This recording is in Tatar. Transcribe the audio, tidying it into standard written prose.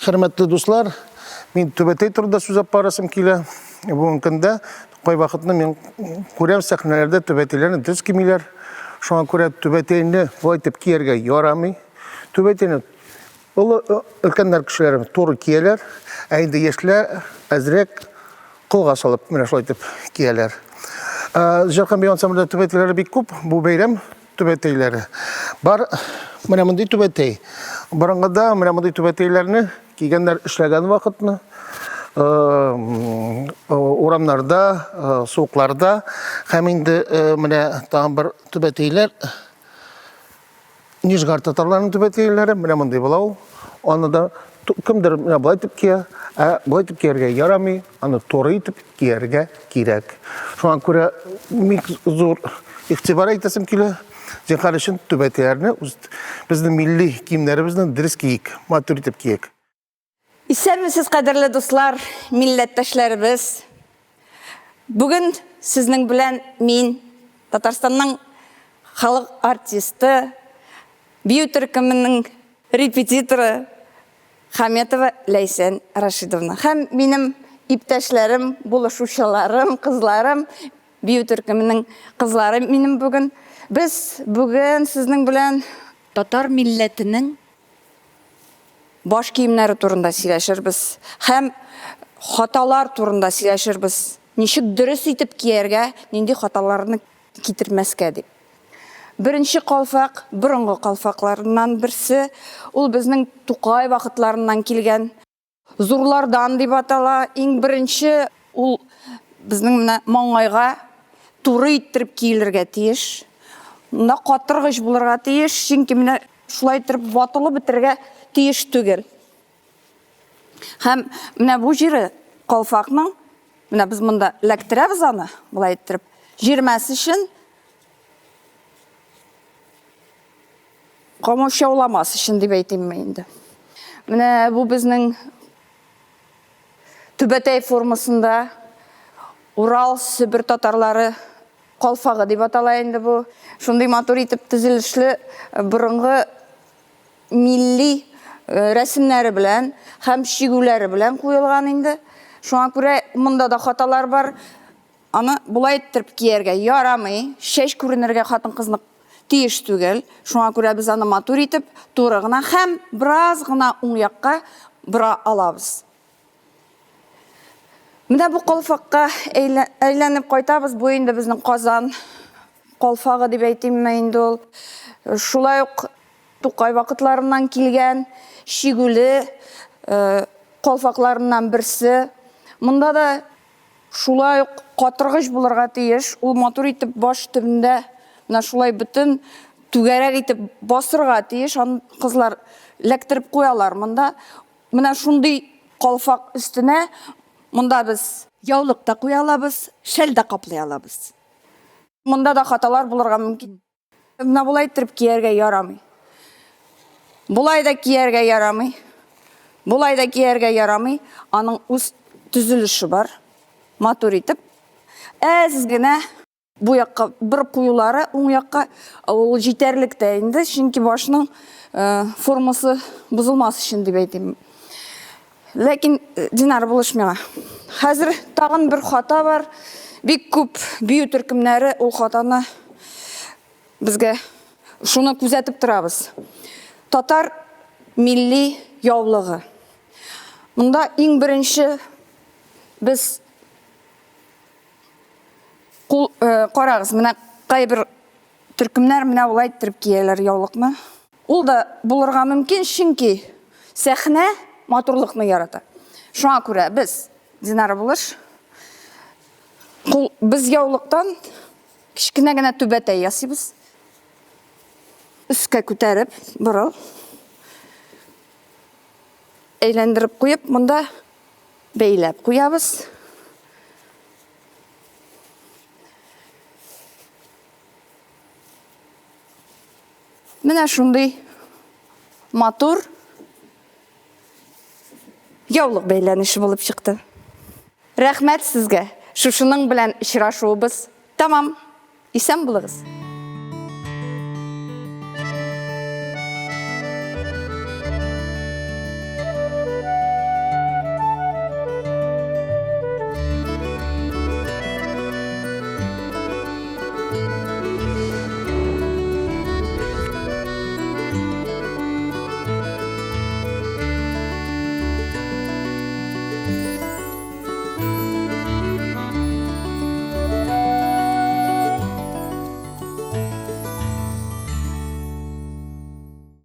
Hürmetli dostlar, men Töbetey turida so'zlab borasım kela. Bugungi kunda qo'y vaqtni men ko'ryapman sahnalarda Töbeteylarni düz kiymilar. Şuna ko'ra Töbeteyni voytib kiyerga yaramay. Töbeteyni ulkanlar kishilar to'g'ri kiyalar. Endi yoshlar azraq qo'lga solib mana shulay deb kiyalar. Jarqan beyon samada Töbeteylar bek ko'p. Bu bayram Töbeteyleri. Bar mana bunday Töbetey. Barangada mana bunday Töbeteylarni kiyganlar ishlagan vaqtni oramlarda, so'qlarda ham endi mana tag'in bir Töbeteylar Nijgar tatarlarning Töbeteylari mana bunday bo'ladi. Onu da kimdir mana bulay deb kiya, bulay deb kiyerga yaramay, uni to'g'ri etib kiyerga kerak. Shunga ko'ra men zo'r ig'tibor aytasim kela. Qarashin Töbeteylarni bizning milliy kiyimlarimizni diriz kiyik, matur etib kiyik. İsənmisiz qədərli dostlar, millətdaşlarımız. Bugün sizin bilen men Tatarstanның xalq artisti, Biyu Türkümünün repetitorı Hametova Leysen Rashidovna. Hem benim iptaşlarım, buluşuşalarım, kızlarım, Biyu Türkümünün kızları benim bugün. Biz bugün sizin bilen Tatar milletinin baş kiyimleri turunda söyleşirbiz. Hem hatalar turunda söyleşirbiz. Nişik dürüst etip kiyerge, nindi hatalarını kitirmezke deyip. Birinci kalfak, burungu kalfaklarından birisi, ol bizning Tuqay vaqtlarından kelgen zorlardan deyip atala. En birinci, ol bizning mаңайga туры ettirip kiyilirge tiyiş. Mına qatırgıç bulurga tiyiş, çünkü mına şulay ettirip vatılı bitirge tiyiş tügel. Hem mına bu jiri kalfakның, mına biz mında lektiremiz anı, bulay ettirip, jirmesi için Qamoşa olamaz için deyip aytayım endi. Mine bu bizning Töbetey formasında Ural, Sibir tatarları qalfağı deyip atalayındı bu. Şunday matur etip tizilişli burunғы milli resimleri bilen, hem şigüleri bilen koyulgan indi. Şuna göre mında da hatalar var. Anı bulay ettirip kiyerge yaramay, şeş көрінерге қатын қызны тиеш түгел. Şuna göre biz anı matur etip turğına hem biraz gına unyaqqa bıra alabız. Mine bu qalfaqqa eylenip koytabız. Bu indi bizning Qozan qalfağı deyip aytayım men ol. Şulay Tuqay vaqtlarından kelgen şigüli qalfaqlarından birisi. Munda da şulay qatırgıç bulurga tiyiş. Ol matur etip baş tübünde şulay bütün tügerek etip basırga tiyiş. Kızlar lektirip koyalar munda. Mına şunday qalfaq üstüne munda biz yavlıkta koyalabız, şelde kaplayalabız. Munda da hatalar bulurga mümkün. Mına bulay ettirip kiyerge yaramay. Bulay da kiyerge yaramay. Bulay da kiyerge yaramay. Anın üst tüzülüşü var. Matur etip. Sizgine bu yakka bir kuyuları, on yakka jeterlik de indi. Çünkü başının forması bozulması için deyip aytayım. Lakin dinar buluşmaya. Hazır tağın bir hata var. Bek köp Biyu Türkümleri o hatаны bizge şunu күзәтеп turabız. Tatar milli yavlığı. Bunda en birinci biz qarağız. Mına qaybir Türkümler mına olay ettirip kiyeler yavlıqны. Ol da bulurga mümkün çünkü sahne maturluqны yarata. Şuna göre biz dinar buluş. Biz yavlıqtan kichkina gana Töbetey yasaymiz. Üstke ko'tarib, buril. Eylendirip koyup, bunda beylep koyabız. Mine şunday matur yavlık beylenişi bulup çıktı. Rahmet sizge. Şuşunun bilen işraşuğubuz. Tamam, isen buluruz.